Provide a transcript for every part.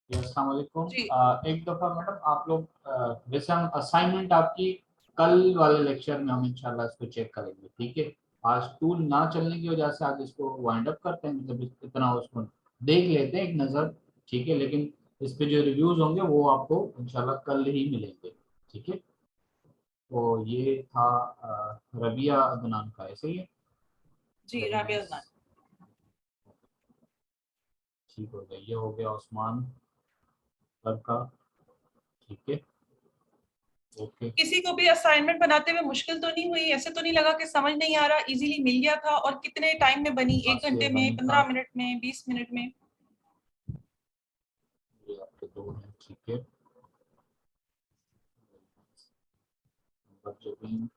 अस्सलाम वालेकुम। जी एक दफ़ा मैडम आप लोग जैसे हम असाइनमेंट आपकी कल वाले लेक्चर में हम इंशाल्लाह इसको चेक करेंगे, ठीक है। आज टूल ना चलने की वजह से आज इसको वाइंड अप करते हैं, मतलब इतना उसको देख लेते हैं एक नज़र, ठीक है। लेकिन इस पे जो रिव्यूज होंगे वो आपको इंशाल्लाह कल ही मिलेंगे, ठीक है। तो ये था रबिया अदनान का, ऐसे ही है। जी वेरी राबिया नाइस, अदनान। ठीक हो गया। ये हो गया उस्मान सर का, ठीक है, ओके। किसी को भी असाइनमेंट बनाते हुए मुश्किल तो नहीं हुई? ऐसे तो नहीं लगा कि समझ नहीं आ रहा? इजीली मिल गया था? और कितने टाइम में बनी? 1 घंटे आसिया में, बनी का, 15 मिनट में, 20 मिनट में? ये आपके दो हैं, ठीक है। जबीन,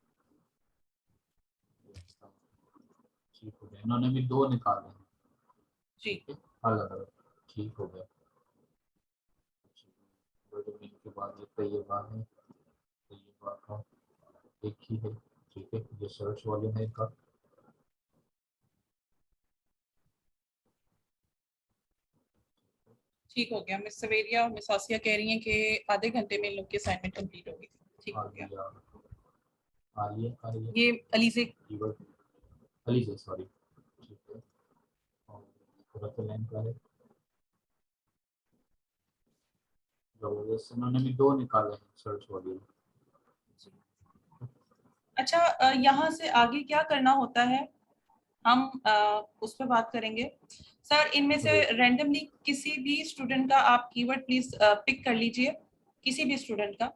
ठीक हो गया। इन्होंने भी दो निकाले हैं, जी ठीक है, अलग अलग, ठीक हो गया। जबीन के बाद ये तैयबा है, तैयबा का एक ही है, ठीक है। ये सर्च वाले हैं का, ठीक हो गया। मिस सवेरिया और मिस आसिया कह रही हैं कि आधे घंटे में इन लोग की असाइनमेंट कंप्लीट होगी। ठीक हो गया। आलिया, आलिया का ये ये अलीजे। कीवर्ड, अली से सॉरी, ठीक है। और रतलैन का है, जबरदस्त। इन्होंने भी दो निकाले हैं सर्च वाले। अच्छा, यहाँ से आगे क्या करना होता है हम उस पर बात करेंगे। सर, इनमें से रैंडमली किसी भी स्टूडेंट का आप कीवर्ड प्लीज पिक कर लीजिए, किसी भी स्टूडेंट का।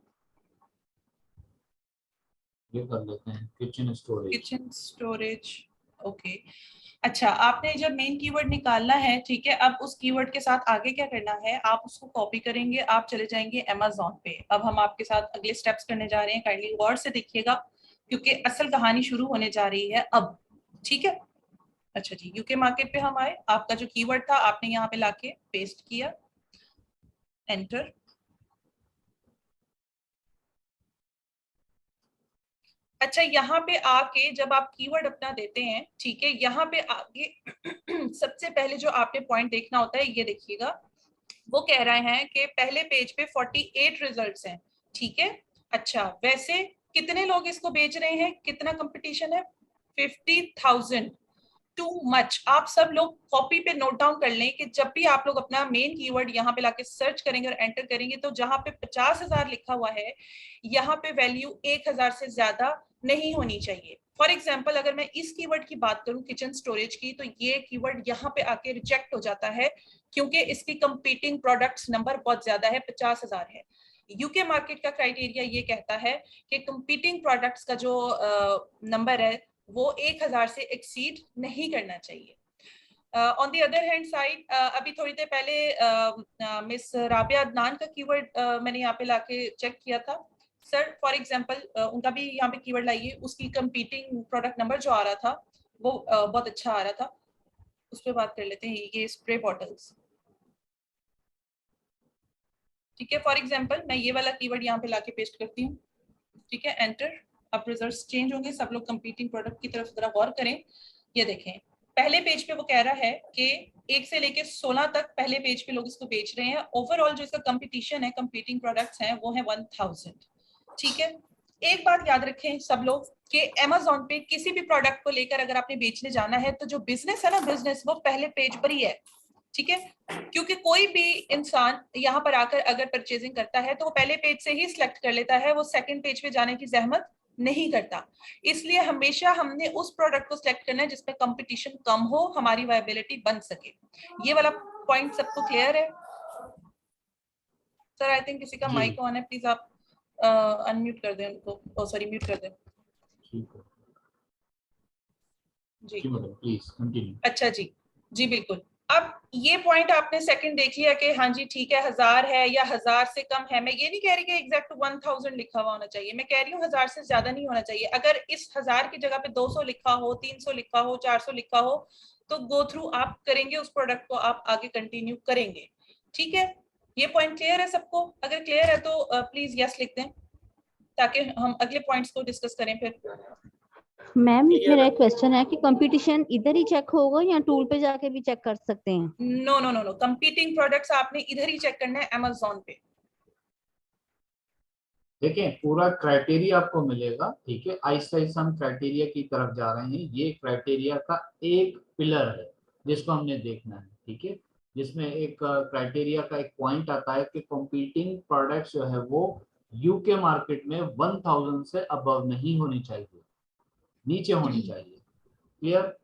ये कर लेते हैं kitchen storage. Kitchen storage, okay. अच्छा, आपने जब मेन कीवर्ड निकालना है, ठीक है, अब उस कीवर्ड के साथ आगे क्या करना है, आप उसको कॉपी करेंगे, आप चले जाएंगे अमेज़न पे। अब हम आपके साथ अगले स्टेप्स करने जा रहे हैं, काइंडली गौर से देखिएगा क्योंकि असल कहानी शुरू होने जा रही है अब, ठीक है। अच्छा जी, यूके मार्केट पे हम आए, आपका जो कीवर्ड था आपने यहाँ पे लाके पेस्ट किया, एंटर। अच्छा, यहाँ पे आके जब आप कीवर्ड अपना देते हैं, ठीक है, यहाँ पे आगे सबसे पहले जो आपने पॉइंट देखना होता है, ये देखिएगा, वो कह रहे हैं कि पहले पेज पे 48 रिजल्ट्स हैं, ठीक है। अच्छा, वैसे कितने लोग इसको बेच रहे हैं, कितना कंपटीशन है? 50,000। Too much. आप सब लोग कॉपी पे नोट डाउन कर लें कि जब भी आप लोग अपना मेन कीवर्ड यहाँ पे लाके सर्च करेंगे और एंटर करेंगे, तो जहां पे 50,000 लिखा हुआ है, यहाँ पे वैल्यू 1,000 से ज्यादा नहीं होनी चाहिए। फॉर एग्जाम्पल, अगर मैं इस कीवर्ड की बात करूं, किचन स्टोरेज की, तो ये कीवर्ड यहाँ पे आके रिजेक्ट हो जाता है क्योंकि इसकी कंपीटिंग प्रोडक्ट्स नंबर बहुत ज्यादा है, 50,000 है। यूके मार्केट का क्राइटेरिया ये कहता है कि कंपीटिंग प्रोडक्ट्स का जो नंबर है वो 1,000 से एक्सीड नहीं करना चाहिए। On the other hand side, अभी थोड़ी देर पहले मिस राबिया अदनान का कीवर्ड मैंने यहाँ पे लाके चेक किया था। सर, फॉर एग्जांपल उनका भी यहाँ पे कीवर्ड लाइए, उसकी कंपीटिंग प्रोडक्ट नंबर जो आ रहा था वो बहुत अच्छा आ रहा था। उस पर बात कर लेते हैं, ये स्प्रे बॉटल्स, ठीक है। फॉर एग्जाम्पल मैं ये वाला कीवर्ड यहाँ पे लाके पेस्ट करती हूँ, ठीक है, एंटर। अब रिजल्ट्स चेंज होंगे, सब लोग कंपीटिंग प्रोडक्ट की तरफ जरा गौर करें। ये देखें, पहले पेज पे वो कह रहा है कि 1 से लेके 16 तक पहले पेज पे लोग इसको बेच रहे हैं। ओवरऑल जो इसका कंपटीशन है, कंपीटिंग प्रोडक्ट्स हैं, वो है 1000, ठीक है। एक बात याद रखें सब लोग कि अमेज़न पे किसी भी प्रोडक्ट को लेकर अगर आपने बेचने जाना है, तो जो बिजनेस है ना, बिजनेस वो पहले पेज पर ही है, ठीक है। क्योंकि कोई भी इंसान यहाँ पर आकर अगर परचेजिंग करता है तो वो पहले पेज से ही सिलेक्ट कर लेता है, वो सेकंड पेज पे जाने की जहमत नहीं करता। इसलिए हमेशा हमने उस प्रोडक्ट को सिलेक्ट करना है जिसमें कंपटीशन कम हो, हमारी वायबिलिटी बन सके। ये वाला पॉइंट सबको क्लियर है? सर, आई थिंक किसी का जी माइक ऑन है, प्लीज आप अनम्यूट कर दें उनको, सॉरी म्यूट कर दें। ठीक है, जी, जी मैडम प्लीज कंटिन्यू। अच्छा जी, जी बिल्कुल। अब ये पॉइंट आपने सेकंड देख लिया कि हाँ जी ठीक है, 1000 है या 1000 से कम है। मैं ये नहीं कह रही कि एग्जैक्ट 1000 लिखा हुआ होना चाहिए, मैं कह रही हूँ 1000 से ज्यादा नहीं होना चाहिए। अगर इस 1000 की जगह पे 200 लिखा हो, 300 लिखा हो, 400 लिखा हो, तो गो थ्रू आप करेंगे, उस प्रोडक्ट को आप आगे कंटिन्यू करेंगे, ठीक है। ये पॉइंट क्लियर है सबको? अगर क्लियर है तो प्लीज यस लिख दें ताकि हम अगले पॉइंट्स को डिस्कस करें फिर। मैम ठीक है मेरा ना? एक क्वेश्चन है कि कंपटीशन इधर ही चेक होगा या टूल पे जाके भी चेक कर सकते हैं? No no no no, competing products आपने इधर ही चेक करना है अमेज़न पे। देखिए पूरा क्राइटेरिया आपको मिलेगा, ठीक है। आहिस्ता आहिस्ता हम क्राइटेरिया की तरफ जा रहे हैं। ये क्राइटेरिया का एक पिलर है जिसको हमने देखना है, ठीक है। जिसमें एक क्राइटेरिया का एक पॉइंट आता है कि कॉम्पीटिंग प्रोडक्ट्स जो है वो यूके मार्केट में 1000 से अबव नहीं होनी चाहिए, नीचे होनी चाहिए। क्लियर?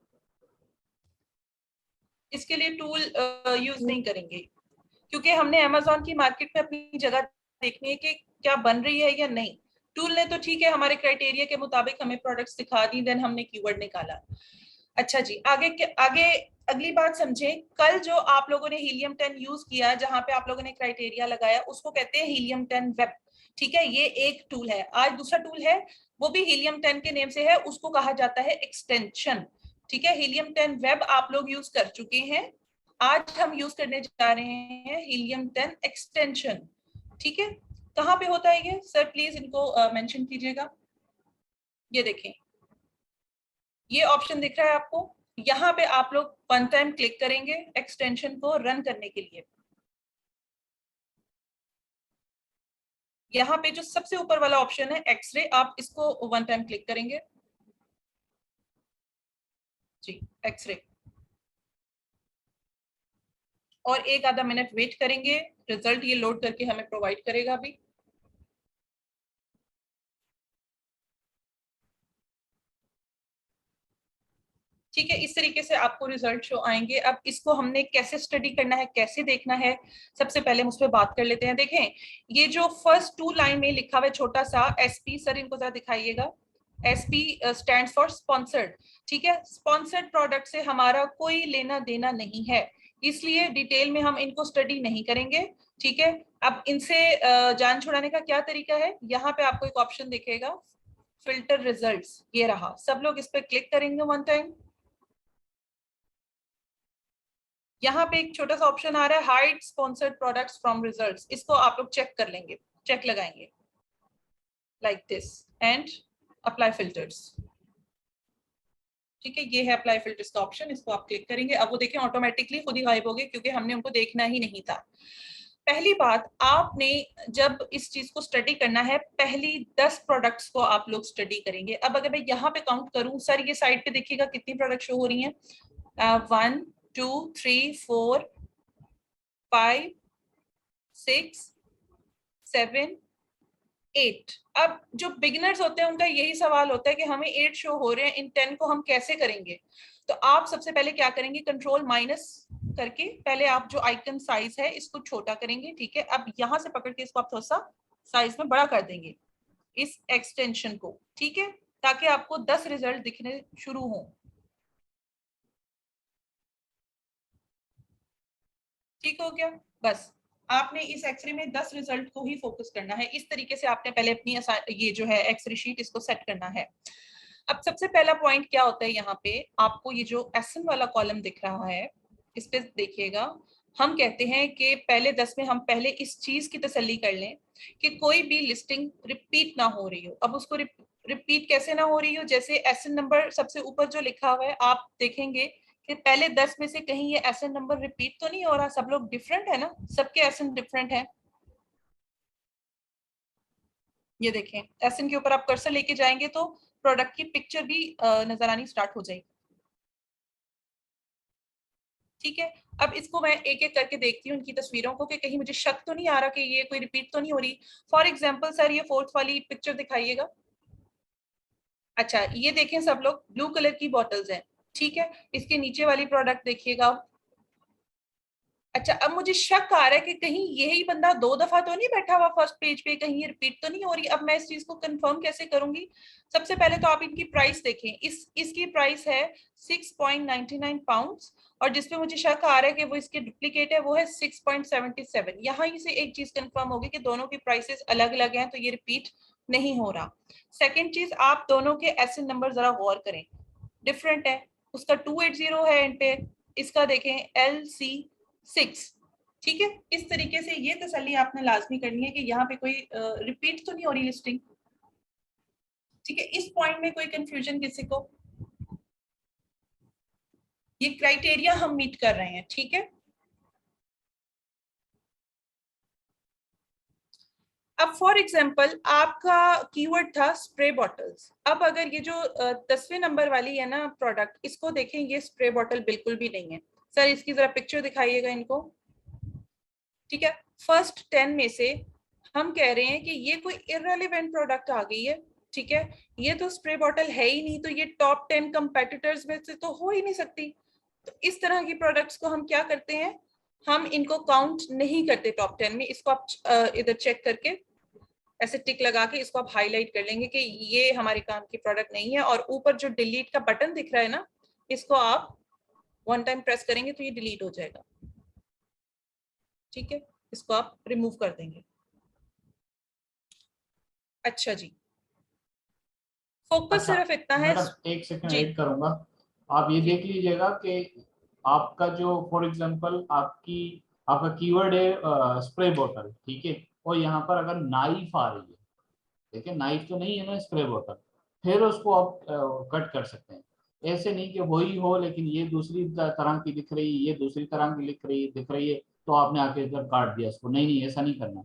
इसके लिए टूल यूज नहीं करेंगे, क्योंकि हमने अमेज़न की मार्केट में अपनी जगह देखनी है कि क्या बन रही है या नहीं। टूल ने तो ठीक है हमारे क्राइटेरिया के मुताबिक हमें प्रोडक्ट्स दिखा दी, देन हमने कीवर्ड निकाला। अच्छा जी, आगे अगली बात समझें। कल जो आप लोगों ने हीलियम 10 यूज किया, जहां पे आप लोगों ने क्राइटेरिया लगाया, उसको कहते हैं हीलियम 10 वेब, ठीक है। ये एक टूल है। आज दूसरा टूल है, वो भी हीलियम 10 के नेम से है, उसको कहा जाता है एक्सटेंशन, ठीक है। हीलियम 10 वेब आप लोग यूज कर चुके हैं, आज हम यूज करने जा रहे हैं हीलियम 10 एक्सटेंशन, ठीक है। कहाँ पे होता है ये सर, प्लीज इनको मेंशन कीजिएगा। ये देखें, ये ऑप्शन दिख रहा है आपको, यहाँ पे आप लोग वन टाइम क्लिक करेंगे एक्सटेंशन को रन करने के लिए। यहाँ पे जो सबसे ऊपर वाला ऑप्शन है एक्सरे, आप इसको वन टाइम क्लिक करेंगे जी, एक्सरे, और एक आधा मिनट वेट करेंगे, रिजल्ट ये लोड करके हमें प्रोवाइड करेगा अभी। ठीक है, इस तरीके से आपको रिजल्ट शो आएंगे। अब इसको हमने कैसे स्टडी करना है, कैसे देखना है, सबसे पहले हम उस पर बात कर लेते हैं। देखें, ये जो फर्स्ट 2 लाइन में लिखा हुआ है छोटा सा एसपी, सर इनको जरा दिखाइएगा। एसपी स्टैंड फॉर स्पॉन्सर्ड, ठीक है। स्पॉन्सर्ड प्रोडक्ट से हमारा कोई लेना देना नहीं है, इसलिए डिटेल में हम इनको स्टडी नहीं करेंगे, ठीक है। अब इनसे जान छुड़ाने का क्या तरीका है, यहाँ पे आपको एक ऑप्शन दिखेगा फिल्टर रिजल्ट्स, ये रहा। सब लोग इस पर क्लिक करेंगे वन टाइम। यहाँ पे एक छोटा सा ऑप्शन आ रहा है hide sponsored products from results, इसको आप लोग चेक कर लेंगे, चेक लगाएंगे like this and apply filters, ठीक है। ये है अप्लाई फिल्टर्स का ऑप्शन, इसको आप क्लिक करेंगे। अब वो देखें ऑटोमेटिकली खुद ही गायब हो गए, क्योंकि हमने उनको देखना ही नहीं था। पहली बात, आपने जब इस चीज को स्टडी करना है, पहली 10 प्रोडक्ट्स को आप लोग स्टडी करेंगे। अब अगर मैं यहाँ पे काउंट करूं, सर ये साइड पे देखिएगा कितनी प्रोडक्ट शो हो रही हैं, 1 2 3 4 5 6 7 8। अब जो बिगिनर्स होते हैं उनका यही सवाल होता है कि हमें 8 शो हो रहे हैं, इन 10 को हम कैसे करेंगे। तो आप सबसे पहले क्या करेंगे, कंट्रोल माइनस करके पहले आप जो आइकन साइज है इसको छोटा करेंगे, ठीक है। अब यहां से पकड़ के इसको आप थोड़ा सा साइज में बड़ा कर देंगे इस एक्सटेंशन को, ठीक है, ताकि आपको 10 रिजल्ट दिखने शुरू हो। ठीक हो गया, बस आपने इस एक्सरे में 10 रिजल्ट को ही फोकस करना है। इस तरीके से आपने पहले अपनी ये जो है एक्सरे शीट इसको सेट करना है। अब सबसे पहला पॉइंट क्या होता है, यहाँ पे आपको ये जो एसएन वाला कॉलम दिख रहा है, इस पे देखिएगा। हम कहते हैं कि पहले 10 में हम पहले इस चीज की तसल्ली कर लें कि कोई भी लिस्टिंग रिपीट ना हो रही हो। अब उसको रिपीट कैसे ना हो रही हो, जैसे एसएन नंबर सबसे ऊपर जो लिखा हुआ है, आप देखेंगे कि पहले 10 में से कहीं ये एसएन नंबर रिपीट तो नहीं हो रहा, सब लोग डिफरेंट है ना, सबके एसएन डिफरेंट है। ये देखें, एसएन के ऊपर आप कर्सर लेके जाएंगे तो प्रोडक्ट की पिक्चर भी नजर आनी स्टार्ट हो जाएगी, ठीक है। अब इसको मैं एक एक करके देखती हूँ इनकी तस्वीरों को कि कहीं मुझे शक तो नहीं आ रहा कि ये कोई रिपीट तो नहीं हो रही। फॉर एग्जाम्पल सर ये 4th वाली पिक्चर दिखाइएगा। अच्छा, ये देखें सब लोग ब्लू कलर की बॉटल्स हैं, ठीक है। इसके नीचे वाली प्रोडक्ट देखिएगा। अच्छा, अब मुझे शक आ रहा है कि कहीं यही बंदा 2 दफा तो नहीं बैठा हुआ फर्स्ट पेज पे, कहीं ये रिपीट तो नहीं हो रही। अब मैं इस चीज को कंफर्म कैसे करूंगी, सबसे पहले तो आप इनकी प्राइस देखें। इसकी प्राइस है 6.99 पाउंड्स, और जिसपे मुझे शक आ रहा है कि वो इसके डुप्लीकेट है वो है 6.77। यहाँ से एक चीज कंफर्म होगी कि दोनों की प्राइसेस अलग अलग हैं, तो ये रिपीट नहीं हो रहा। सेकेंड चीज, आप दोनों के एसएन नंबर जरा गौर करें, डिफरेंट है। उसका 280 है इन पे, इसका देखें LC6, ठीक है। इस तरीके से ये तसल्ली आपने लाजमी करनी है कि यहाँ पे कोई रिपीट तो नहीं हो रही लिस्टिंग। ठीक है, इस पॉइंट में कोई कंफ्यूजन किसी को? ये क्राइटेरिया हम मीट कर रहे हैं, ठीक है। अब फॉर एग्जाम्पल आपका कीवर्ड था स्प्रे बॉटल्स। अब अगर ये जो 10वें नंबर वाली है ना प्रोडक्ट, इसको देखें, ये स्प्रे बॉटल बिल्कुल भी नहीं है। सर इसकी जरा पिक्चर दिखाइएगा इनको। ठीक है, फर्स्ट 10 में से हम कह रहे हैं कि ये कोई इररिलेवेंट प्रोडक्ट आ गई है। ठीक है, ये तो स्प्रे बॉटल है ही नहीं, तो ये टॉप 10 कंपेटिटर्स में से तो हो ही नहीं सकती। तो इस तरह की प्रोडक्ट्स को हम क्या करते हैं, हम इनको काउंट नहीं करते टॉप 10 में। इसको आप इधर चेक करके ऐसे टिक लगा के इसको आप हाईलाइट कर लेंगे कि ये हमारे काम की प्रोडक्ट नहीं है। और ऊपर जो डिलीट का बटन दिख रहा है ना, इसको आप वन टाइम प्रेस करेंगे तो ये डिलीट हो जाएगा। ठीक है, इसको आप रिमूव कर देंगे। अच्छा जी, फोकस अच्छा, सिर्फ इतना है मैडम एक सेकंड जी। ऐड करूंगा। आप ये जी। देख लीजिएगा कि आपका जो फॉर एग्जांपल आपका कीवर्ड है स्प्रे बॉटल, ठीक है, और यहाँ पर अगर नाइफ आ रही है, देखिए नाइफ तो नहीं है ना, स्प्रे बॉटल, फिर उसको आप कट कर सकते हैं। ऐसे नहीं कि वही हो लेकिन ये दूसरी तरह की दिख रही है, ये दूसरी तरह की दिख रही है, तो आपने आके इधर काट दिया इसको। नहीं नहीं, ऐसा नहीं करना।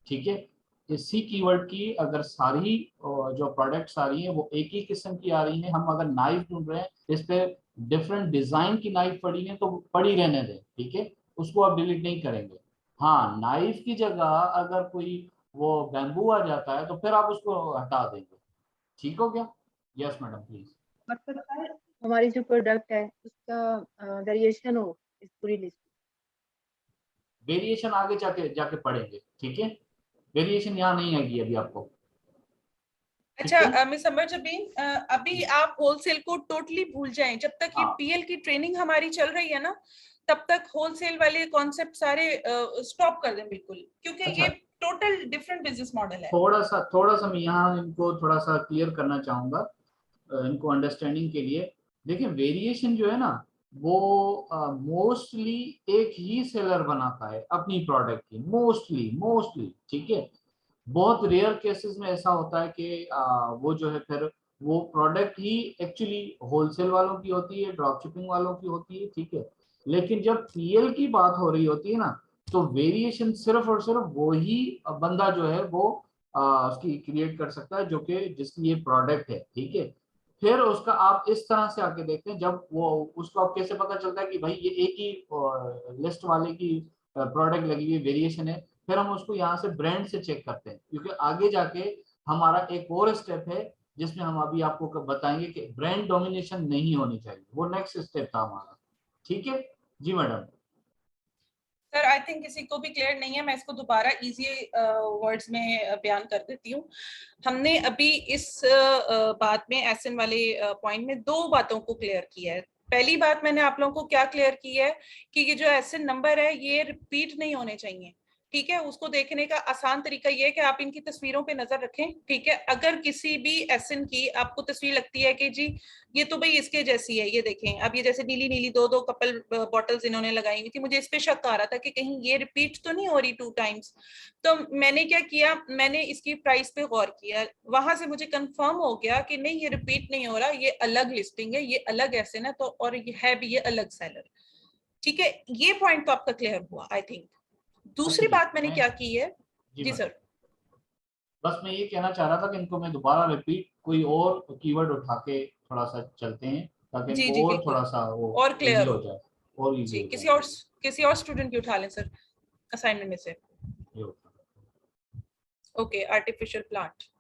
ठीक है, इसी कीवर्ड की अगर सारी जो प्रोडक्ट्स आ रही हैं वो एक ही किस्म की आ रही हैं, हम अगर नाइफ ढूंढ रहे हैं, इस पे डिफरेंट डिजाइन की नाइफ पड़ी है तो पड़ी रहने दें। ठीक है, उसको आप डिलीट नहीं करेंगे। हाँ, नाइफ की जगह अगर कोई वो बैम्बू आ जाता है तो फिर आप उसको हटा देंगे। ठीक हो गया? Yes madam please. मतलब सर हमारी जो प्रोडक्ट है उसका वेरिएशन हो इस पूरी लिस्ट। वेरिएशन आगे जाके जाके पढ़ेंगे। ठीक है, वेरिएशन यहाँ नहीं आएगी अभी आपको। ठीक है, अच्छा मिस अमरजबीन, अभी आप होलसेल को टोटली भूल जाएं। जब तक ये हाँ पीएल की ट्रेनिंग हमारी चल रही है ना, तब तक होलसेल वाले कॉन्सेप्ट सारे स्टॉप कर दें बिल्कुल, क्योंकि अच्छा, ये टोटल डिफरेंट बिजनेस मॉडल है। थोड़ा सा मैं यहाँ इनको थोड़ा सा क्लियर करना चाहूंगा, इनको अंडरस्टैंडिंग के लिए। देखिए वेरिएशन जो है ना, वो मोस्टली एक ही सेलर बनाता है अपनी प्रोडक्ट की, मोस्टली मोस्टली। ठीक है, बहुत रेयर केसेस में ऐसा होता है कि वो जो है फिर वो प्रोडक्ट ही एक्चुअली होलसेल वालों की होती है, ड्रॉप शिपिंग वालों की होती है। ठीक है, लेकिन जब पीएल की बात हो रही होती है ना, तो वेरिएशन सिर्फ और सिर्फ वो ही बंदा जो है वो उसकी क्रिएट कर सकता है, जो कि जिसकी ये प्रोडक्ट है। ठीक है, फिर उसका आप इस तरह से आके देखते हैं, जब वो उसको आप कैसे पता चलता है कि भाई ये एक ही लिस्ट वाले की प्रोडक्ट लगी हुई वेरिएशन है। फिर हम उसको यहाँ से ब्रांड से चेक करते हैं, क्योंकि आगे जाके हमारा एक और स्टेप है जिसमें हम अभी आपको बताएंगे कि ब्रांड डोमिनेशन नहीं होनी चाहिए। वो नेक्स्ट स्टेप था हमारा। ठीक है जी मैडम। सर आई थिंक किसी को भी क्लियर नहीं है, मैं इसको दोबारा इजी वर्ड्स में बयान कर देती हूँ। हमने अभी इस बात में एसएन वाले पॉइंट में दो बातों को क्लियर किया है। पहली बात मैंने आप लोगों को क्या क्लियर की है कि ये जो एसएन नंबर है ये रिपीट नहीं होने चाहिए। ठीक है, उसको देखने का आसान तरीका ये है कि आप इनकी तस्वीरों पे नजर रखें। ठीक है, अगर किसी भी एसएन की आपको तस्वीर लगती है कि जी ये तो भाई इसके जैसी है, ये देखें, अब ये जैसे नीली नीली दो दो कपल बॉटल्स इन्होंने लगाई हुई थी, मुझे इस पे शक आ रहा था कि कहीं ये रिपीट तो नहीं हो रही 2 टाइम्स। तो मैंने क्या किया, मैंने इसकी प्राइस पे गौर किया, वहां से मुझे कंफर्म हो गया कि नहीं ये रिपीट नहीं हो रहा, ये अलग लिस्टिंग है, ये अलग एसएन है, तो और ये है भी ये अलग सेलर। ठीक है, ये पॉइंट तो आपका क्लियर हुआ आई थिंक। दूसरी अच्छा बात मैंने क्या की है जी जी मैडम, सर। बस मैं ये कहना चाह रहा था कि इनको मैं दोबारा रिपीट कोई और कीवर्ड उठा के थोड़ा सा चलते हैं, ताकि जी जी और बिल्कुल, थोड़ा सा वो और इजी क्लियर हो हो जाए, और इजी जी। हो किसी जाए। और स्टूडेंट की उठा लें सर असाइनमेंट में से। ये होता है। Okay, artificial plant.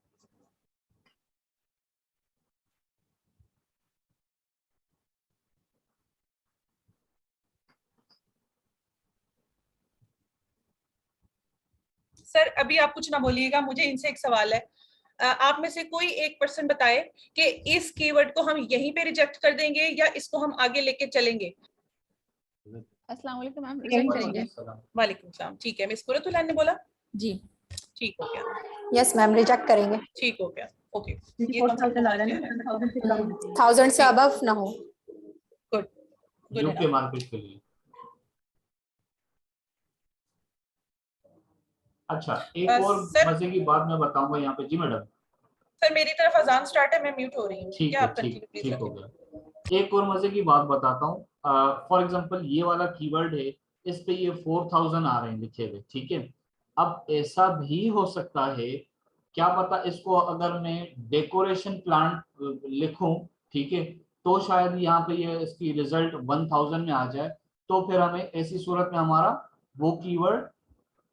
सर अभी आप कुछ ना बोलिएगा, मुझे इनसे एक सवाल है। आप में से कोई एक पर्सन बताए कि इस कीवर्ड को हम यहीं पे रिजेक्ट कर देंगे या इसको हम आगे लेके चलेंगे। अस्सलाम वालेकुम मैम, रिजेक्ट करेंगे। वालेकुम सलाम। ठीक है, मिस कुरतुल्लाह ने बोला जी ठीक हो गया, यस मैम, रिजेक्ट करेंगे। ठीक हो गया। ओके, ये 4000 आ रहा है गुड ना, 1000 से कम नहीं। 1000 से अबव ना हो। गुड यूके मार्केट के लिए। अच्छा, एक और सर मजे की बात मैं बताऊंगा यहाँ पे जी मैडम। सर मेरी तरफ अजान स्टार्ट है, मैं म्यूट हो रही हूँ। ठीक क्या है, आप कंटिन्यू ठीक प्लीज ठीक हो रखें। गया। एक और मजे की बात बताता हूँ। फॉर एग्जांपल ये वाला कीवर्ड है, इस पे ये 4000 आ रहे हैं लिखे हुए, ठीक है। अब ऐसा भी हो सकता है, क्या पता इसको अगर मैं डेकोरेशन प्लांट लिखूं, ठीक है, तो शायद यहाँ पे ये इसकी रिजल्ट 1000 में आ जाए। तो फिर हमें ऐसी सूरत में हमारा वो कीवर्ड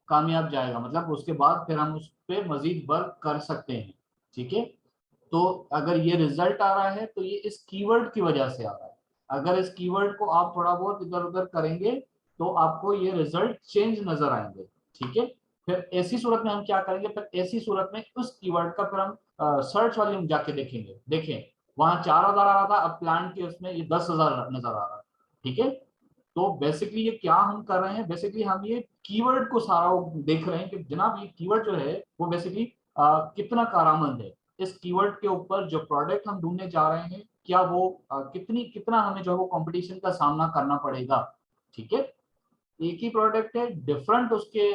कामयाब जाएगा, मतलब उसके बाद फिर हम उस पर मजीद वर्क कर सकते हैं, ठीक है। तो अगर ये रिजल्ट आ रहा है तो ये इस कीवर्ड की वजह से आ रहा है। अगर इस कीवर्ड को आप थोड़ा बहुत इधर उधर करेंगे तो आपको ये रिजल्ट चेंज नजर आएंगे, ठीक है। फिर ऐसी सूरत में हम क्या करेंगे, फिर ऐसी सूरत में उस कीवर्ड का फिर हम सर्च वॉल्यूम जाके देखेंगे। देखें वहां 4000 आ रहा था, अब प्लान के उसमें ये 10,000 नजर आ रहा है, ठीक है। तो बेसिकली ये क्या हम कर रहे हैं, बेसिकली हम ये कीवर्ड को सारा देख रहे हैं कि जनाब ये कीवर्ड जो है वो बेसिकली कितना कारआमद है। इस कीवर्ड के ऊपर जो प्रोडक्ट हम ढूंढने जा रहे हैं, क्या वो कितना हमें जो है वो कंपटीशन का सामना करना पड़ेगा, ठीक है। एक ही प्रोडक्ट है, डिफरेंट उसके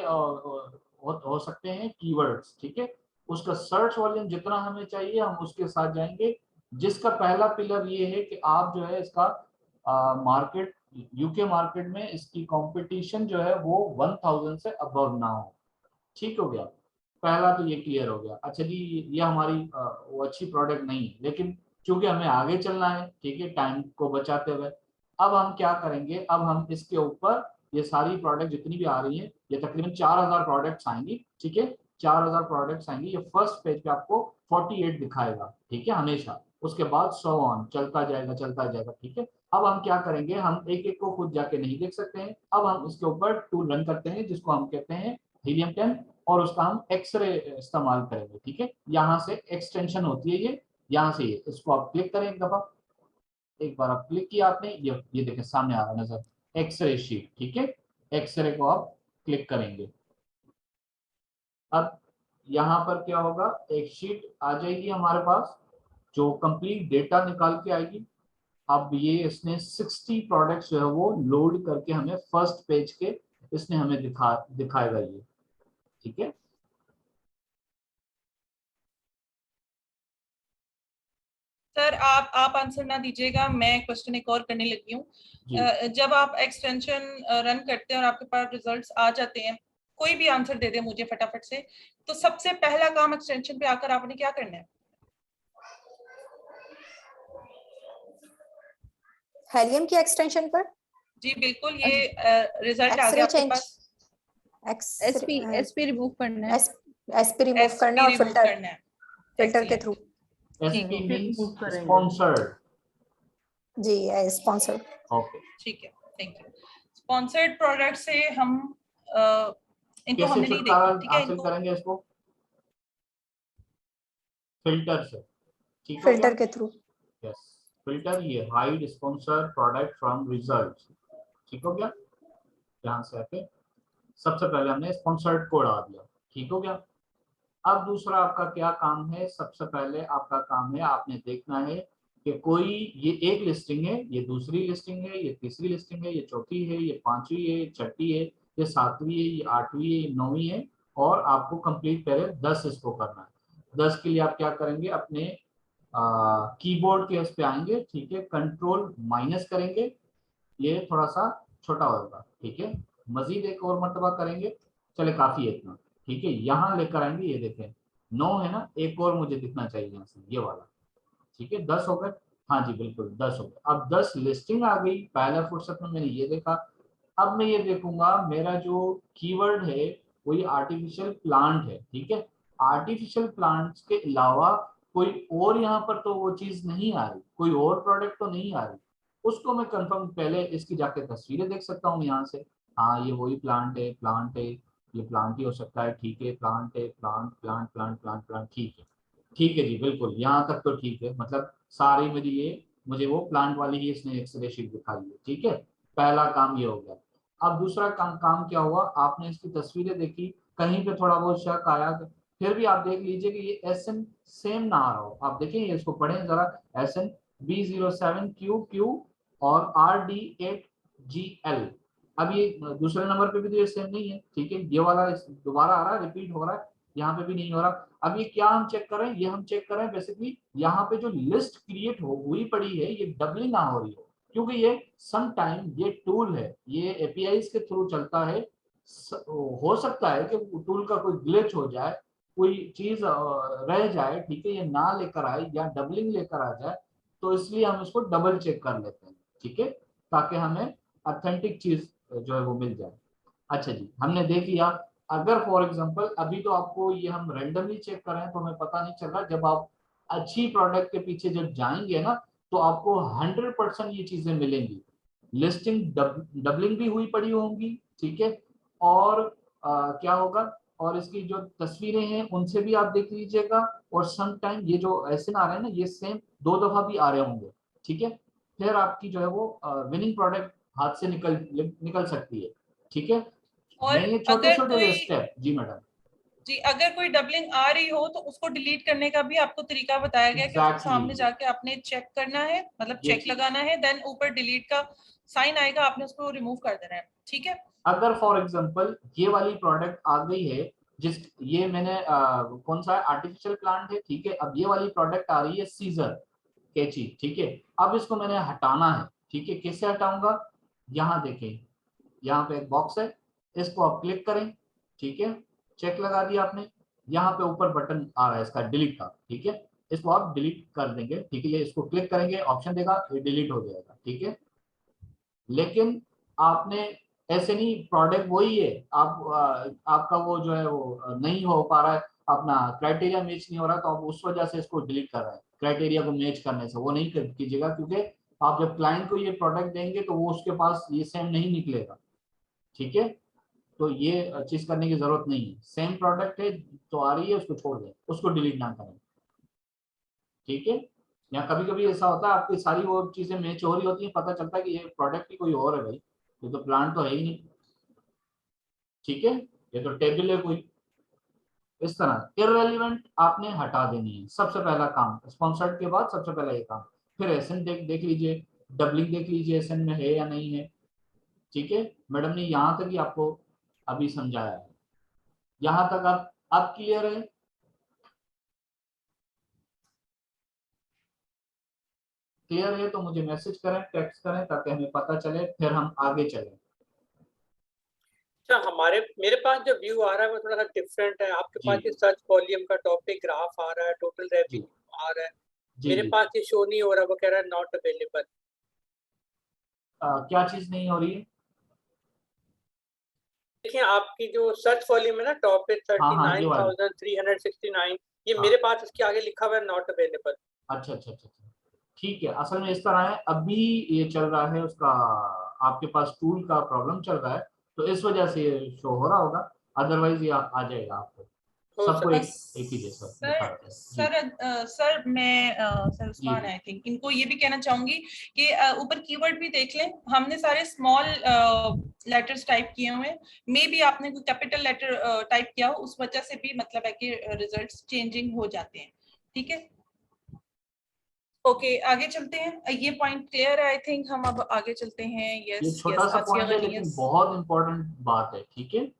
हो सकते हैं कीवर्ड्स, ठीक है। उसका सर्च वॉल्यूम जितना हमें चाहिए हम उसके साथ जाएंगे, जिसका पहला पिलर ये है कि आप जो है इसका मार्केट, यूके मार्केट में इसकी कंपटीशन जो है वो 1000 से अबव ना हो, ठीक हो गया। पहला तो ये क्लियर हो गया। अच्छा जी, ये हमारी वो अच्छी प्रोडक्ट नहीं है, लेकिन चूंकि हमें आगे चलना है, ठीक है, टाइम को बचाते हुए, अब हम क्या करेंगे, अब हम इसके ऊपर ये सारी प्रोडक्ट जितनी भी आ रही है, ये तकरीबन 4000 प्रोडक्ट्स आएंगी, ठीक है। 4000 प्रोडक्ट्स आएंगी, ये फर्स्ट पेज पे आपको 48 दिखाएगा, ठीक है, हमेशा। उसके बाद सो ऑन चलता जाएगा, ठीक है। अब हम क्या करेंगे, हम एक एक को खुद जाके नहीं देख सकते हैं, अब हम इसके ऊपर टूल रन करते हैं जिसको हम कहते हैं हीलियम 10, और उसका हम एक्सरे इस्तेमाल करेंगे, ठीक है। यहाँ से एक्सटेंशन होती है ये, यहाँ से ये, इसको आप क्लिक करें एक दफा, एक बार आप क्लिक किया आपने, ये देखें सामने आ रहा नजर एक्सरे शीट, ठीक है। एक्सरे को आप क्लिक करेंगे, अब यहाँ पर क्या होगा, एक शीट आ जाएगी हमारे पास जो कंप्लीट डेटा निकाल के आएगी। अब ये इसने 60 प्रोडक्ट्स जो है वो लोड करके हमें फर्स्ट पेज के इसने हमें दिखाएगा ये, ठीक है। सर आप आंसर ना दीजिएगा, मैं क्वेश्चन एक और करने लगी हूँ। जब आप एक्सटेंशन रन करते हैं और आपके पास रिजल्ट्स आ जाते हैं, कोई भी आंसर दे दे मुझे फटाफट से, तो सबसे पहला काम एक्सटेंशन पे आकर आपने क्या करना है? हेलियम की एक्सटेंशन पर जी बिल्कुल, ये रिजल्ट आ गया आपके पास। एसपी रिमूव करना है। एसपी रिमूव करना और फिल्टर के थ्रू। SP means sponsored. जी, स्पॉन्सर्ड। ओके, ठीक है, थैंक यू। स्पॉन्सर्ड प्रोडक्ट से हम इनको हमने नहीं देखा, ठीक है, हासिल करेंगे इसको फिल्टर से, ठीक हो फिल्टर गया। के थ्रू। यस, फिल्टर, ये hide sponsored product from results, ठीक हो गया। यहाँ से आके सबसे पहले हमने स्पॉन्सर्ड कोड आ दिया, ठीक हो गया। अब दूसरा आपका क्या काम है, सबसे पहले आपका काम है आपने देखना है कि कोई, ये एक लिस्टिंग है, ये दूसरी लिस्टिंग है, ये तीसरी लिस्टिंग है, ये चौथी है, ये पांचवी है, ये छठी है, ये सातवीं है, ये आठवीं है, ये नौवीं है, और आपको कंप्लीट पहले 10 इसको करना है। 10 के लिए आप क्या करेंगे, अपने कीबोर्ड के इस पे आएंगे, ठीक है, कंट्रोल माइनस करेंगे, ये थोड़ा सा छोटा होगा, ठीक है। मजीद एक और मरतबा करेंगे, चले काफी है इतना, ठीक है। यहाँ लेकर आएंगे, ये देखें 9 है ना, एक और मुझे दिखना चाहिए यहाँ से, ये वाला, ठीक है। 10 हो गए, हाँ जी बिल्कुल 10 हो गए। अब 10 लिस्टिंग आ गई, पहला फुर्सत में मैंने ये देखा। अब मैं ये देखूंगा मेरा जो कीवर्ड है वो ये आर्टिफिशियल प्लांट है, ठीक है। आर्टिफिशियल प्लांट्स के अलावा कोई और यहाँ पर तो वो चीज नहीं आ रही, कोई और प्रोडक्ट तो नहीं आ रही, उसको मैं कंफर्म पहले इसकी जाके तस्वीरें देख सकता हूँ यहाँ से। हाँ ये वही प्लांट है, ये प्लांट ही हो सकता है, ठीक है, प्लांट है, प्लांट, ठीक है जी बिल्कुल, यहाँ तक तो ठीक है, मतलब सारी मेरी ये मुझे वो प्लांट वाली ही इसने एक्सरे शीट दिखाई है, ठीक है। पहला काम ये हो गया। अब दूसरा काम क्या हुआ, आपने इसकी तस्वीरें देखी, कहीं पे थोड़ा बहुत शक आया, फिर भी आप देख लीजिए कि ये SN सेम ना आ रहा हो। आप देखिए इसको पढ़ें जरा, SN B07QQ और RD8GL। अब ये दूसरे नंबर पे भी तो ये सेम नहीं है, ठीक है, ये वाला दोबारा आ रहा है, रिपीट हो रहा है, यहाँ पे भी नहीं हो रहा। अब ये क्या हम चेक करें, ये हम चेक करें बेसिकली यहाँ पे जो लिस्ट क्रिएट हुई पड़ी है ये डबलिंग ना हो रही हो, क्योंकि ये सम टाइम ये टूल है, ये एपीआईज के थ्रू चलता है। हो सकता है कि टूल का कोई ग्लिच हो जाए, कोई चीज रह जाए, ठीक है, ये ना लेकर आए या डबलिंग लेकर आ जाए, तो इसलिए हम इसको डबल चेक कर लेते हैं, ठीक है, ताकि हमें ऑथेंटिक चीज जो है वो मिल जाए। अच्छा जी, हमने देख लिया। अगर फॉर एग्जांपल अभी तो आपको ये हम रैंडमली चेक कर रहे हैं तो हमें पता नहीं चल रहा, जब आप अच्छी प्रोडक्ट के पीछे जब जाएंगे ना तो आपको 100% ये चीजें मिलेंगी। लिस्टिंग डबलिंग भी हुई पड़ी होंगी, ठीक है, और क्या होगा, और इसकी जो तस्वीरें हैं उनसे भी आप देख लीजिएगा, और सम टाइम ये जो ऐसे ना आ रहे हैं ना ये सेम 2 दफा भी आ रहे होंगे, ठीक है, फिर आपकी जो है वो विनिंग प्रोडक्ट हाथ से निकल सकती है, ठीक है। और ये छोटे अगर छोटे कोई स्टेप। जी मैडम। जी, अगर कोई डबलिंग आ रही हो तो उसको डिलीट करने का भी आपको तरीका बताया गया कि उसको सामने जाके आपने चेक करना है, मतलब चेक लगाना है, देन ऊपर डिलीट का साइन आएगा, आपने उसको रिमूव कर देना है, ठीक है। अगर फॉर एग्जांपल ये वाली प्रोडक्ट आ गई है, जिस ये मैंने कौन सा आर्टिफिशियल प्लांट है, ठीक है, अब ये वाली प्रोडक्ट आ रही है सीजर कैची, ठीक है, अब इसको मैंने हटाना है, ठीक है, कैसे हटाऊंगा, यहाँ देखें, यहाँ पे एक बॉक्स है, इसको आप क्लिक करें, ठीक है, चेक लगा दिया आपने, यहाँ पे ऊपर बटन आ रहा है इसका डिलीट का, ठीक है, इसको आप डिलीट कर देंगे, ठीक है, ये इसको क्लिक करेंगे, ऑप्शन देगा, ये डिलीट हो जाएगा, ठीक है। लेकिन आपने ऐसे नहीं, प्रोडक्ट वही है, आपका वो जो है वो नहीं हो पा रहा है, अपना क्राइटेरिया मैच नहीं हो रहा, तो आप उस वजह से इसको डिलीट कर रहे हैं, क्राइटेरिया को मैच करने से वो नहीं कीजिएगा, क्योंकि आप जब क्लाइंट को ये प्रोडक्ट देंगे तो वो उसके पास ये सेम नहीं निकलेगा, ठीक है, तो ये चीज करने की जरूरत नहीं है, सेम प्रोडक्ट है तो आ रही है, उसको छोड़ दें, उसको डिलीट ना करें, ठीक है। या कभी कभी ऐसा होता है आपकी सारी वो चीजें मैच हो रही होती है, पता चलता है कि ये प्रोडक्ट ही कोई और है भाई, ये तो प्लांट तो है ही नहीं, ठीक है, ये तो टेबल है कोई, इस तरह इररेलेवेंट आपने हटा देनी है, सबसे पहला काम स्पॉन्सर्ड के बाद सबसे पहला ये काम। फिर एसएन देख लीजिए, डबलिंग देख लीजिए एसएन में है या नहीं है, ठीक है, मैडम ने यहाँ तक ही आपको अभी समझाया है, यहाँ तक आप क्लियर है। क्लियर है तो मुझे मैसेज करें, टेक्स्ट करें, ताकि हमें पता चले, फिर हम आगे चलें। अच्छा, मेरे पास जो व्यू आ रहा है वो थोड़ा सा डिफरेंट है। आपके जी, पास ये सर्च वॉल्यूम का टॉपिक ग्राफ आ रहा है, टोटल रेवेन्यू आ रहा है, जी मेरे जी। पास ये शो नहीं हो रहा, वो कह रहा है नॉट अवेलेबल। क्या चीज नहीं हो रही है? देखिए आपकी जो सर्च वॉल्यूम है ना, टॉप पे हाँ, ये वाली। 39,369, ये हाँ। मेरे पास इसके आगे लिखा हुआ है नॉट अवेलेबल। अच्छा अच्छा अच्छा अच्छा, ठीक है, असल में इस तरह है, अभी ये चल रहा है उसका, आपके पास टूल का प्रॉब्लम चल रहा है, तो इस वजह से ये शो हो रहा होगा, अदरवाइज ये आ जाएगा आपको, हो सबको सकता एक ही जैसा दिखा रहा है। सर मैं sir ji Usman I think इनको ये भी कहना चाहूंगी कि ऊपर कीवर्ड भी देख लें, हमने सारे स्मॉल लेटर्स टाइप किए हुए हैं, मे बी आपने कोई कैपिटल लेटर टाइप किया हो, उस वजह से भी मतलब है कि रिजल्ट्स चेंजिंग हो जाते हैं, ठीक है। ओके, आगे चलते हैं, ये पॉइंट क्लियर है आई थिंक, हम अब आगे चलते हैं। ये यस छोटा यस, सा आसिया पॉइंट है गनी, लेकिन यस। बहुत इंपॉर्टेंट बात है, ठीक है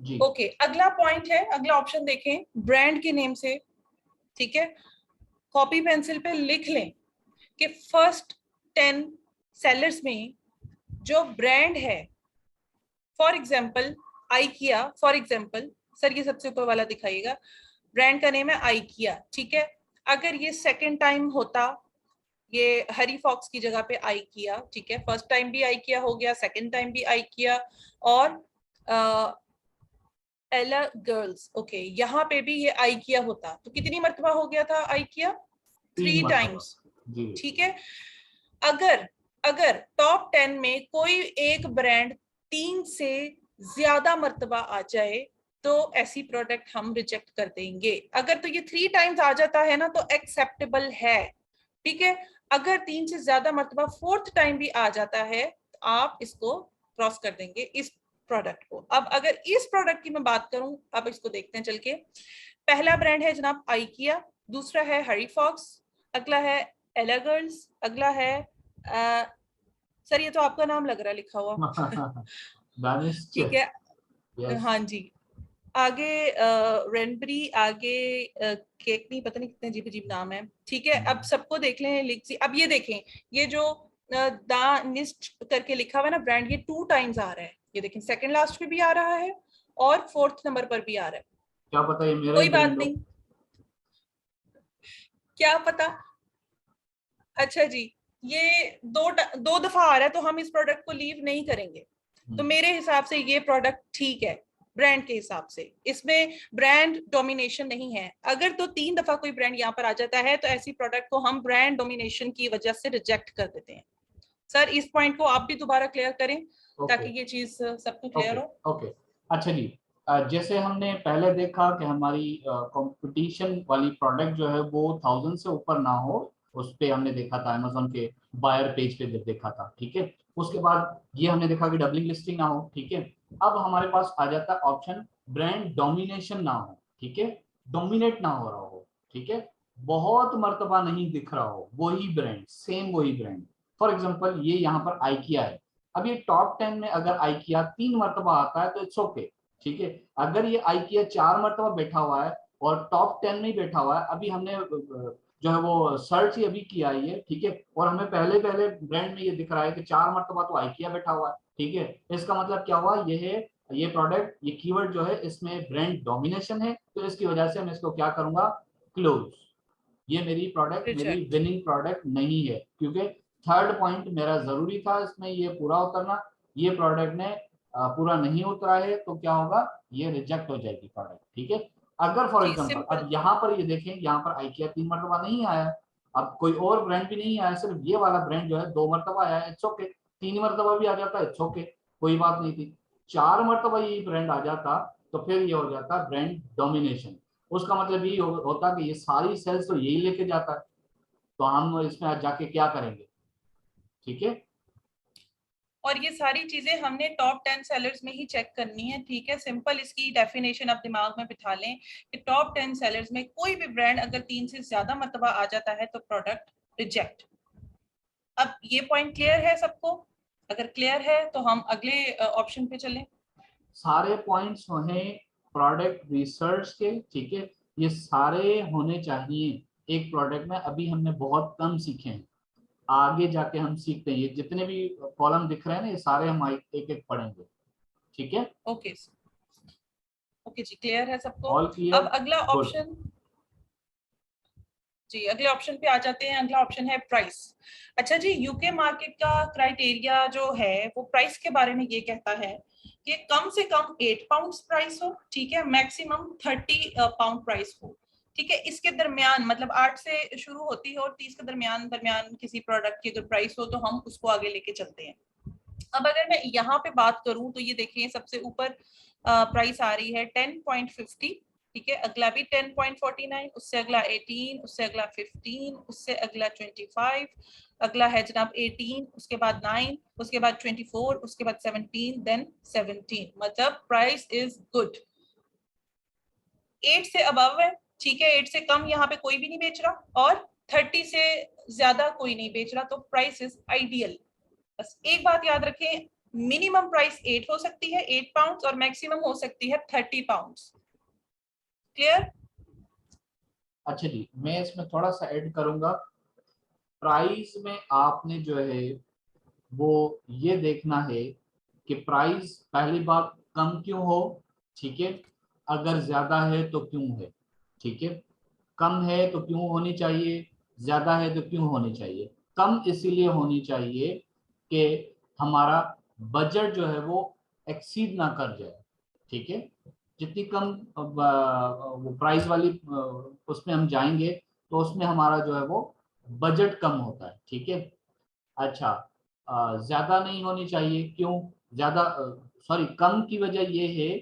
जी। ओके, अगला पॉइंट है, अगला ऑप्शन देखें, ब्रांड के नेम से, ठीक है, कॉपी पेंसिल पे लिख लें कि फर्स्ट 10 सेलर्स में जो ब्रांड है, for example IKEA, for example sir ये सबसे ऊपर वाला दिखाइएगा, ब्रांड का नेम है आइकिया, ठीक है। अगर ये सेकंड टाइम होता, ये हरी फॉक्स की जगह पे आइकिया, ठीक है, फर्स्ट टाइम भी आइकिया हो गया, सेकंड टाइम भी आइकिया, और एला गर्ल्स, ओके, यहाँ पे भी ये आइकिया होता, तो कितनी मर्तबा हो गया था आइकिया? 3 टाइम्स, ठीक है। अगर टॉप 10 में कोई एक ब्रांड 3 से ज्यादा मर्तबा आ जाए तो ऐसी प्रोडक्ट हम रिजेक्ट कर देंगे। अगर तो ये 3 टाइम्स आ जाता है ना तो एक्सेप्टेबल है, ठीक है। अगर 3 से ज्यादा मर्तबा 4th टाइम भी आ जाता है तो आप इसको क्रॉस कर देंगे, इस प्रोडक्ट को। अब अगर इस प्रोडक्ट की मैं बात करूं, अब इसको देखते हैं चल के। पहला ब्रांड है जनाब आइकिया, दूसरा है हरी फॉक्स, अगला है एला गर्ल्स, अगला है सर ये तो आपका नाम लग रहा है लिखा हुआ दानिश, ठीक है, yes. हाँ जी, आगे रेनबरी, आगे केक नहीं, पता नहीं कितने अजीब अजीब नाम है। ठीक है, अब सबको देख लें, लिख सी। अब ये देखें, ये जो दानिस्ट करके लिखा हुआ है ना ब्रांड, ये 2 टाइम्स आ रहा है। ये देखें, सेकंड लास्ट पे भी आ रहा है और 4th नंबर पर भी आ रहा है। क्या पता ये मेरा कोई ही बात ब्रांड हो। नहीं, क्या पता। अच्छा जी, ये दो दफा आ रहा है तो हम इस प्रोडक्ट को लीव नहीं करेंगे। तो मेरे हिसाब से ये प्रोडक्ट ठीक है ब्रांड के हिसाब से, इसमें ब्रांड डोमिनेशन नहीं है। अगर तो 3 दफा कोई ब्रांड यहाँ पर आ जाता है तो ऐसी प्रोडक्ट को हम ब्रांड डोमिनेशन की वजह से रिजेक्ट कर देते हैं। सर इस पॉइंट को आप भी दोबारा क्लियर करें ताकि ये चीज सबको क्लियर हो। ओके, अच्छा जी। जैसे हमने पहले देखा कि हमारी कंपटीशन वाली प्रोडक्ट जो है वो 1000 से ऊपर ना हो, उस पे हमने देखा था अमेज़न के बायर पेज पे देखा था। ठीक है, उसके बाद ये हमने देखा कि डबलिंग लिस्टिंग ना हो। ठीक है, अब हमारे पास आ जाता है ऑप्शन ब्रांड डोमिनेशन ना हो। ठीक है, डोमिनेट ना हो रहा हो। ठीक है, बहुत मर्तबा नहीं दिख रहा हो वही ब्रांड, सेम वही ब्रांड। फॉर एग्जाम्पल ये यहाँ पर आइकिया है। अब ये टॉप 10 में अगर आइकिया 3 मरतबा आता है तो इट्स ओके। ठीक है, अगर ये आइकिया 4 मरतबा बैठा हुआ है और टॉप 10 में ही बैठा हुआ है, अभी हमने जो है वो सर्च ही अभी किया है ये। ठीक है, और हमें पहले पहले ब्रांड में ये दिख रहा है कि 4 मरतबा तो आइकिया बैठा हुआ है। ठीक है, इसका मतलब क्या हुआ, ये है ये प्रोडक्ट, ये कीवर्ड जो है इसमें ब्रांड डोमिनेशन है, तो इसकी वजह से मैं इसको क्या करूंगा, क्लोज। ये मेरी प्रोडक्ट, मेरी Reject. विनिंग प्रोडक्ट नहीं है, क्योंकि थर्ड पॉइंट मेरा जरूरी था इसमें ये पूरा उतरना। ये प्रोडक्ट ने पूरा नहीं उतरा है तो क्या होगा, ये रिजेक्ट हो जाएगी प्रोडक्ट। ठीक है, अगर फॉर जी, एग्जांपल simple. अब यहाँ पर ये देखें, यहाँ पर आइकिया 3 मरतबा नहीं आया, अब कोई और ब्रांड भी नहीं आया, सिर्फ ये वाला ब्रांड जो है 2 मरतबा आया, इट्स ओके। 3 मरतबा भी आ जाता है, इट्स ओके, कोई बात नहीं थी। 4 मरतबा ये ब्रांड आ जाता तो फिर ये हो जाता ब्रांड डोमिनेशन। उसका मतलब ये होता कि ये सारी सेल्स तो यही लेके जाता है, तो हम इसमें जाके क्या करेंगे। ठीक है, और ये सारी चीजें हमने टॉप 10 सेलर्स में ही चेक करनी है। ठीक है, सिंपल इसकी डेफिनेशन आप दिमाग में बिठा लें कि टॉप 10 सेलर्स में कोई भी ब्रांड अगर 3 से ज्यादा मरतबा आ जाता है तो प्रोडक्ट रिजेक्ट। अब ये पॉइंट क्लियर है सबको? अगर क्लियर है तो हम अगले ऑप्शन पे चलें। सारे पॉइंट्स हैं प्रोडक्ट रिसर्च के। ठीक है, ये सारे होने चाहिए एक प्रोडक्ट में। अभी हमने बहुत कम सीखे हैं, आगे जाके हम सीखते हैं। ये जितने भी कॉलम दिख रहे हैं ना, ये सारे हम एक एक पढ़ेंगे। ठीक है, ओके ओके जी, क्लियर है सबको? ऑल क्लियर, अब अगला ऑप्शन जी, अगले ऑप्शन पे आ जाते हैं। अगला ऑप्शन है प्राइस। अच्छा जी, यूके मार्केट का क्राइटेरिया जो है वो प्राइस के बारे में ये कहता है कि कम से कम 8 पाउंड प्राइस हो। ठीक है, मैक्सिमम 30 पाउंड प्राइस हो। ठीक है, इसके दरमियान मतलब 8 से शुरू होती है और 30 के दरमियान किसी प्रोडक्ट की अगर प्राइस हो तो हम उसको आगे लेके चलते हैं। अब अगर मैं यहाँ पे बात करूं तो ये देखिए सबसे ऊपर प्राइस आ रही है 10.50। ठीक है, अगला भी 10.49, उससे अगला 18, उससे अगला 15, उससे अगला 25, अगला है जनाब 18, उसके बाद 9, उसके बाद 24, उसके बाद 17, देन 17। मतलब प्राइस इज गुड। 8 से अबव है। ठीक है, 8 से कम यहाँ पे कोई भी नहीं बेच रहा और 30 से ज्यादा कोई नहीं बेच रहा, तो प्राइस इज आइडियल। बस एक बात याद रखें, मिनिमम प्राइस 8 हो सकती है, 8 पाउंड, और मैक्सिमम हो सकती है 30 पाउंड। क्लियर? अच्छा जी, मैं इसमें थोड़ा सा ऐड करूंगा। प्राइस में आपने जो है वो ये देखना है कि प्राइस पहली बात कम क्यों हो। ठीक है, अगर ज्यादा है तो क्यों है। ठीक है, कम है तो क्यों होनी चाहिए, ज्यादा है तो क्यों होनी चाहिए। कम इसीलिए होनी चाहिए कि हमारा बजट जो है वो एक्सीड ना कर जाए। ठीक है, जितनी कम वो प्राइस वाली उसमें हम जाएंगे तो उसमें हमारा जो है वो बजट कम होता है। ठीक है, अच्छा, ज्यादा नहीं होनी चाहिए, क्यों ज्यादा, सॉरी, कम की वजह ये है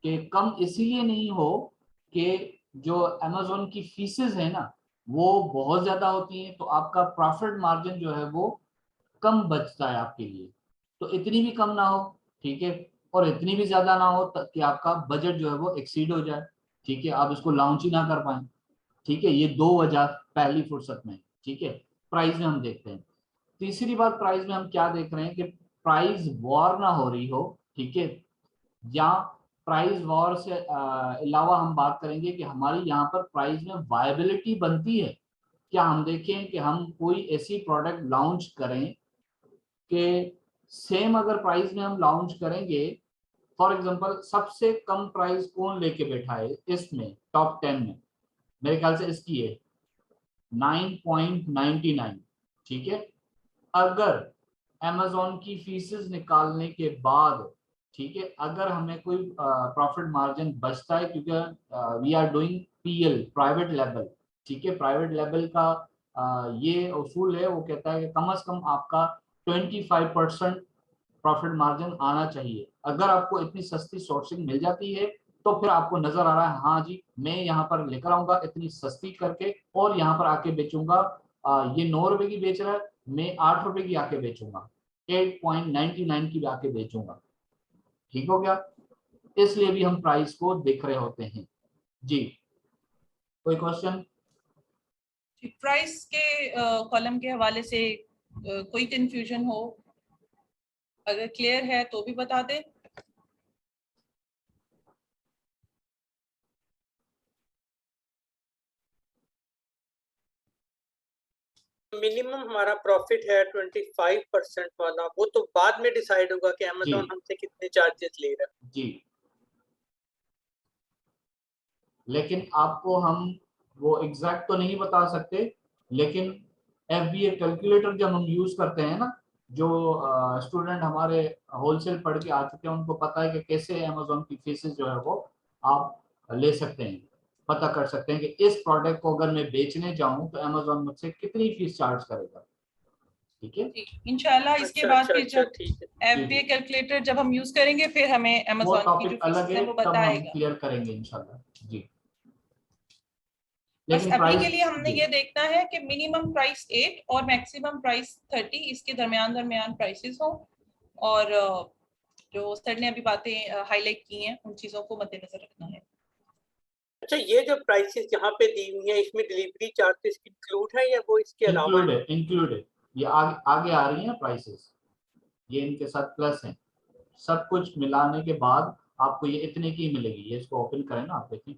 कि कम इसीलिए नहीं हो कि जो अमेज़न की फीसेस है ना वो बहुत ज्यादा होती हैं, तो आपका प्रॉफिट मार्जिन जो है वो कम बचता है आपके लिए। तो इतनी भी कम ना हो, ठीक है, और इतनी भी ज्यादा ना हो कि आपका बजट जो है वो एक्सीड हो जाए। ठीक है, आप इसको लॉन्च ही ना कर पाए। ठीक है, ये दो वजह पहली फुर्सत में। ठीक है, प्राइस में हम देखते हैं। तीसरी बात, प्राइस में हम क्या देख रहे हैं कि प्राइस वॉर ना हो रही हो। ठीक है, या प्राइस वॉर से अलावा हम बात करेंगे कि हमारी यहाँ पर प्राइस में वायबिलिटी बनती है क्या। हम देखें कि हम कोई ऐसी प्रोडक्ट लॉन्च करें कि सेम अगर प्राइस में हम लॉन्च करेंगे, फॉर एग्जांपल सबसे कम प्राइस कौन लेके बैठा है इसमें टॉप 10 में, मेरे ख्याल से इसकी है 9.99, ठीक है। अगर Amazon की फीसेस निकालने के बाद, ठीक है, अगर हमें कोई प्रॉफिट मार्जिन बचता है, क्योंकि we are doing PL private level, ठीक है, प्राइवेट लेवल का ये उसूल है, वो कहता है कि कम से कम आपका 25% प्रॉफिट मार्जिन आना चाहिए। अगर आपको इतनी सस्ती सोर्सिंग मिल जाती है तो फिर आपको नजर आ रहा है हाँ जी मैं यहाँ पर लेकर आऊंगा इतनी सस्ती करके और यहाँ पर आके बेचूंगा, ये 9 रुपए की बेच रहा है, मैं 8 रुपए की आके बेचूंगा, 8.99 की आके बेचूंगा, ठीक हो गया। इसलिए भी हम प्राइस को देख रहे होते हैं जी। कोई क्वेश्चन? प्राइस के कॉलम के हवाले से कोई कंफ्यूजन हो, अगर क्लियर है तो भी बता दें। मिनिमम हमारा प्रॉफिट है 25% वाला, वो तो बाद में डिसाइड होगा कि Amazon हमसे कितने चार्जेस ले रहा है जी। लेकिन आपको हम वो एग्जैक्ट तो नहीं बता सकते, लेकिन FBA कैलकुलेटर जब हम यूज करते हैं ना, जो स्टूडेंट हमारे होलसेल पढ़ के आ चुके हैं उनको पता है कि कैसे Amazon की फीसेस जो है वो आप ले सकते हैं, पता कर सकते हैं कि इस प्रोडक्ट को अगर मैं बेचने जाऊं तो Amazon मुझसे कितनी फीस चार्ज करेगा, ठीक है। इंशाल्लाह इसके अच्छा, बाद अच्छा, फिर जब ठीक है। FBA कैलकुलेटर जब हम यूज करेंगे फिर हमें वो Amazon की जो टॉपिक अलग फीसेस है, है वो तब हम बताएगा। क्लियर करेंगे इंशाल्लाह जी। बस लेकिन अभी प्राइस के लिए हमने जी, ये देखना है कि मिनिमम प्राइस 8 और मैक्सिमम प्राइस 30, इसके दरमियान प्राइसेस हो, और जो सर ने अभी बातें हाईलाइट की हैं उन चीजों को मद्देनजर रखना है। अच्छा, ये जो प्राइसेस यहाँ पे दी हुई है इसमें डिलीवरी चार्जेस इंक्लूड है या वो इसके अलावा है? इंक्लूड है, ये आगे आ रही है प्राइसेस, ये इनके साथ प्लस है, सब कुछ मिलाने के बाद आपको ये इतने की मिलेगी। ये इसको ओपन करें ना, आप देखें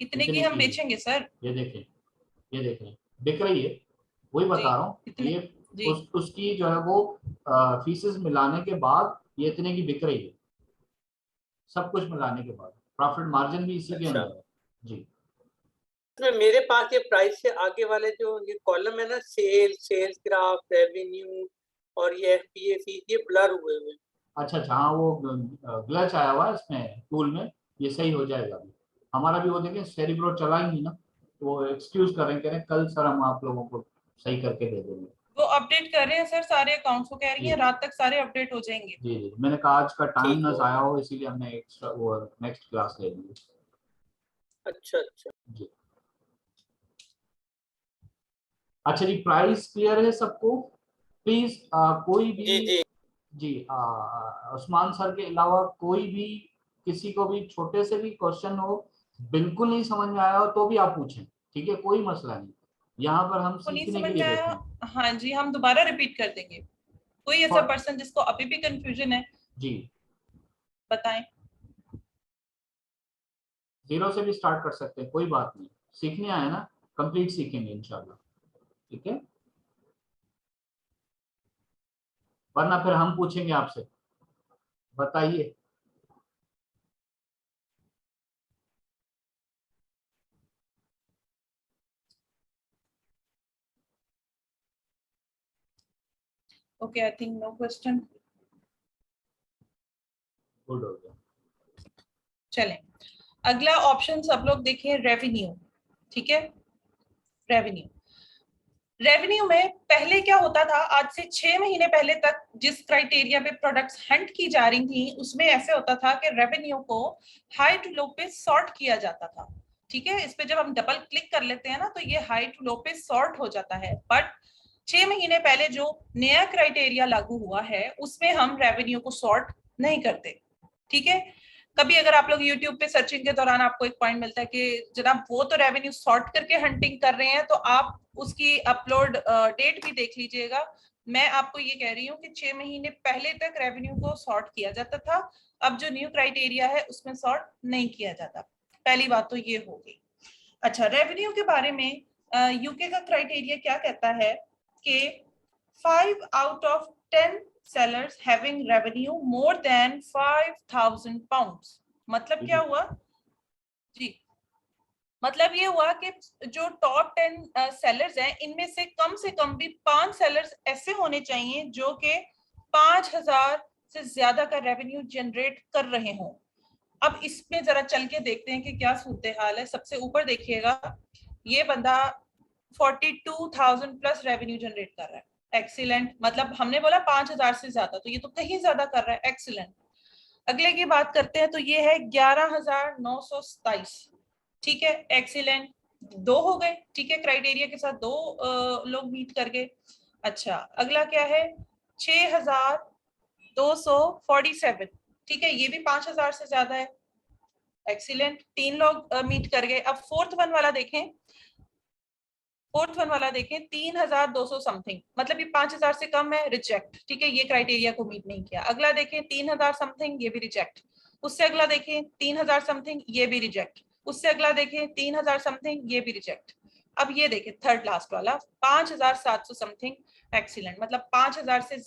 इतने की हम बेचेंगे सर। ये देखें, ये देखें बिक रही है, वही बता रहा हूँ, इतने ये जी उसकी जो है वो फीसेस मिलाने के बाद ये इतने की बिक रही है, सब कुछ मिलाने के बाद प्रॉफिट मार्जिन भी इसी के अच्छा। अंदर है जी। तो मेरे पास ये प्राइस से आगे वाले जो ये कॉलम है ना, सेल्स ग्राफ, रेवेन्यू और ये FBA फीस, ये ब्लर हुए हुए। अच्छा अच्छा, हाँ वो ग्लच आया हुआ है इसमें टूल में, ये सही हो जाएगा अभी। हमारा भी वो देखें सेरिब्रो चला ही नहीं ना, तो वो एक्सक्यूज करें, कह रहे हैं कल सर हम आप लोगों को सही करके दे देंगे। वो अपडेट कर रहे हैं सर, सारे अकाउंट्स को कह रही हैं रात तक सारे अपडेट हो जाएंगे। जी जी, मैंने कहा आज का टाइम ठीक न है। जाया हो इसीलिए हमने एक्स्ट्रा वो नेक्स्ट क्लास ले ली। अच्छा अच्छा जी अच्छा जी, प्राइस क्लियर है सबको? प्लीज कोई भी जी जी उस्मान सर के अलावा कोई भी किसी को भी छोटे से भी क्वेश्चन हो, बिल्कुल नहीं समझ में आया हो तो भी आप पूछें, ठीक है, कोई मसला नहीं, यहाँ पर हम को नहीं सीखने के समझ लिए में बैठे आया, हैं। हाँ जी हम दोबारा रिपीट कर देंगे। कोई ऐसा पर्सन जिसको अभी भी कंफ्यूजन है जी, बताएं। 0 से भी स्टार्ट कर सकते हैं, कोई बात नहीं, सीखने आए ना, कंप्लीट सीखेंगे इंशाल्लाह, ठीक है। वरना फिर हम पूछेंगे आपसे, बताइए। Okay, I think no question. Good हो गया। चलें, अगला ऑप्शन सब लोग देखिए, रेवेन्यू, ठीक है। रेवेन्यू में पहले क्या होता था, आज से 6 महीने पहले तक जिस क्राइटेरिया पे प्रोडक्ट्स हंट की जा रही थी उसमें ऐसे होता था कि रेवेन्यू को हाई टू लो पे सॉर्ट किया जाता था, ठीक है। इस पे जब हम डबल क्लिक कर लेते हैं ना तो ये हाई टू लो पे सॉर्ट हो जाता है। बट 6 महीने पहले जो नया क्राइटेरिया लागू हुआ है उसमें हम रेवेन्यू को सॉर्ट नहीं करते, ठीक है। कभी अगर आप लोग YouTube पे सर्चिंग के दौरान आपको एक पॉइंट मिलता है कि जनाब वो तो रेवेन्यू सॉर्ट करके हंटिंग कर रहे हैं, तो आप उसकी अपलोड डेट भी देख लीजिएगा, मैं आपको ये कह रही हूँ कि 6 महीने पहले तक रेवेन्यू को सॉर्ट किया जाता था, अब जो न्यू क्राइटेरिया है उसमें सॉर्ट नहीं किया जाता। पहली बात तो ये हो गई। अच्छा, रेवेन्यू के बारे में यूके का क्राइटेरिया क्या कहता है कि 5 out of 10 sellers having revenue more than 5,000 pounds। मतलब क्या हुआ जी? मतलब ये हुआ कि जो टॉप 10 सेलर्स हैं इनमें से कम भी 5 सेलर्स ऐसे होने चाहिए जो कि 5,000 से ज्यादा का रेवेन्यू जनरेट कर रहे हों। अब इसमें जरा चल के देखते हैं कि क्या सूरत हाल है। सबसे ऊपर देखिएगा, ये बंदा 42,000 प्लस रेवेन्यू जनरेट कर रहा है। एक्सीलेंट, मतलब हमने बोला 5,000 से ज्यादा, तो ये तो कहीं ज्यादा कर रहा है। एक्सीलेंट। अगले की बात करते हैं तो ये है 11,927। ठीक है, एक्सीलेंट। 2 हो गए। ठीक है, क्राइटेरिया के साथ 2 लोग मीट कर गए। अच्छा, अगला क्या है? 6,247। ठीक है, ये भी 5,000 से ज्यादा है। एक्सीलेंट, 3 लोग मीट कर गए। अब फोर्थ वन वाला देखें, 3,200 समथिंग, मतलब ये 5,000 से कम है, रिजेक्ट। ठीक है, ये क्राइटेरिया को मीट नहीं किया। अगला देखें 3,000 समथिंग, ये भी रिजेक्ट। उससे अगला देखें 3,000 समथिंग, ये भी रिजेक्ट। उससे अगला देखें 3,000 समथिंग, ये भी रिजेक्ट। अब ये देखें थर्ड लास्ट वाला 5,700 समथिंग। एक्सीलेंट, मतलब 5,000 से